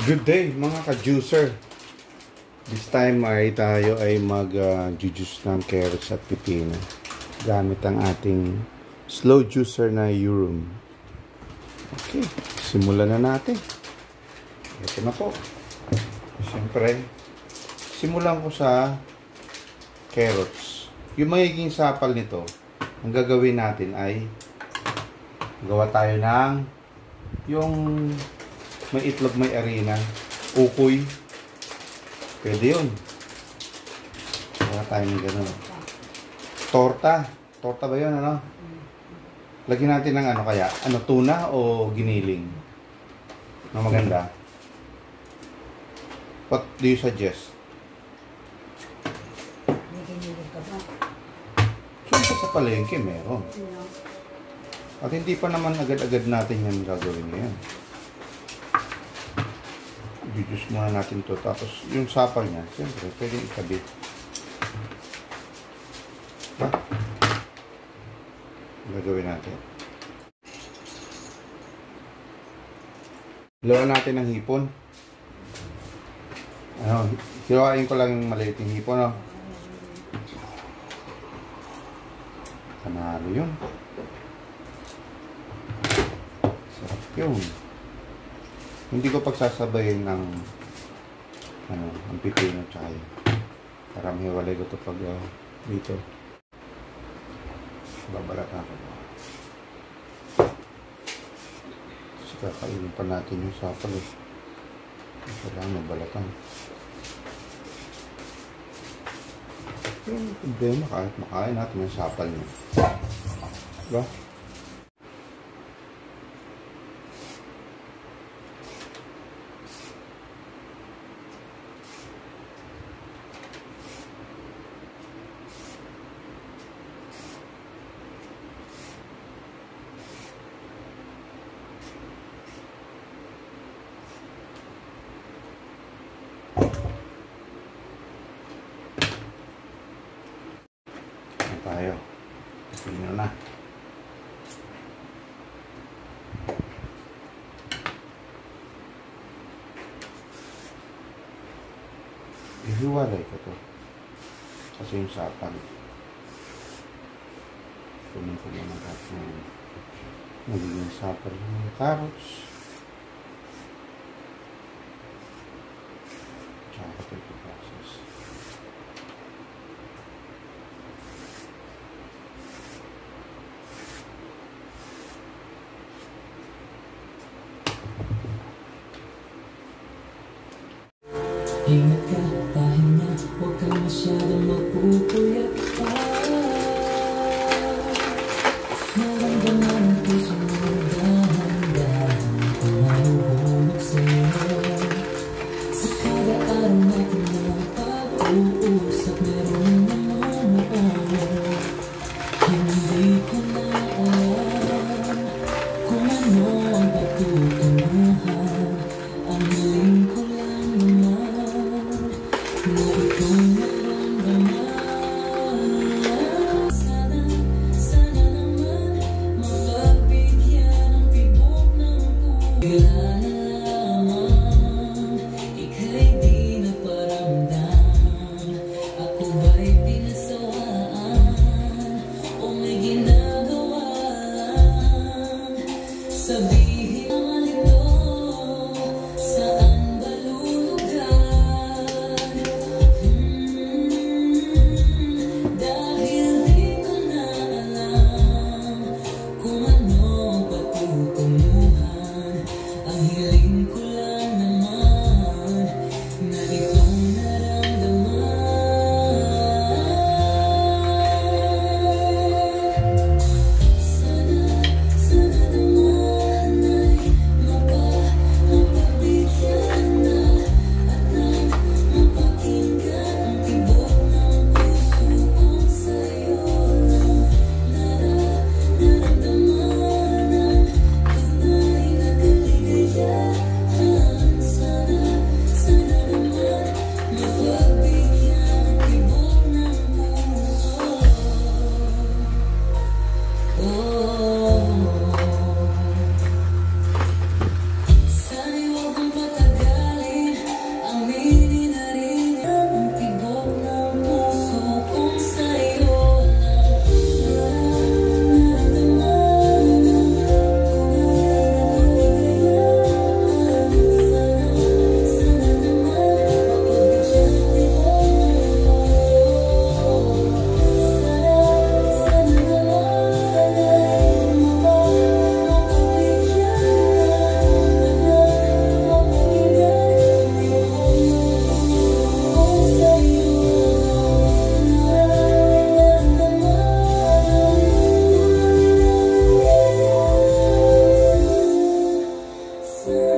Good day mga ka-juicer. This time ay tayo ay mag-juice ng carrots at pipino gamit ang ating slow juicer na Eurum. Okay, simulan na natin. Ito na po. Siyempre, simulan ko sa carrots. Yung magiging sapal nito, ang gagawin natin ay gawa tayo ng yung may itlog, may arena, ukoy. Pwede yun. Gawa tayo ng gano'n. Torta. Torta ba yun, ano? Lagyan natin ng ano kaya? Ano, tuna o giniling? Na maganda. What do you suggest? May giniling ka ba? Siyempre sa palengke meron. At hindi pa naman agad-agad natin yan gagawin ngayon. I-juice muna natin to. Tapos yung sapal niya, siyempre pwede ikabit. Diba? Gagawin natin. Hilawan natin ng hipon. Ano, hilawain ko lang yung maliit yung hipon, no? Panalo yun. Sarap yun. Hindi ko pagsasabayin ng ano, ang pipino tsaka yun. Para mahiwalay ko ito pag dito. Babalat natin. Kasi kakainin pa natin yung sapal eh. Kailangan mabalatan. Yung problema kahit makain natin yung sapal niya. Diba? Tayo. Tingnan na. Ihiwalay ko to. Kasi yung sapal. Kunin ko muna lahat ng magiging sapal ng carrots. Tsaka ito process. Ingat ka, pahinga, huwag kang masyadong magpupuyat pa. Naramdaman ang puso mo dahan-dahan kung mahuhulog sa'yo. Sa kada araw natin na pag-uusap, meron namumuo. Hindi ko na alam kung ano ang patutunguhan. Ang hiling ko lang naman na ikaw naramdaman. Sana naman mapagbigyan ng tibok ng puso. Bigla na lamang ika'y di naparamdam. Ako ba'y pinasawaan o may ginagawa lang? Sabihin naman ito, saan ba lulugar? Dahil di ko na alam kung ano patutunguhan. Ang sa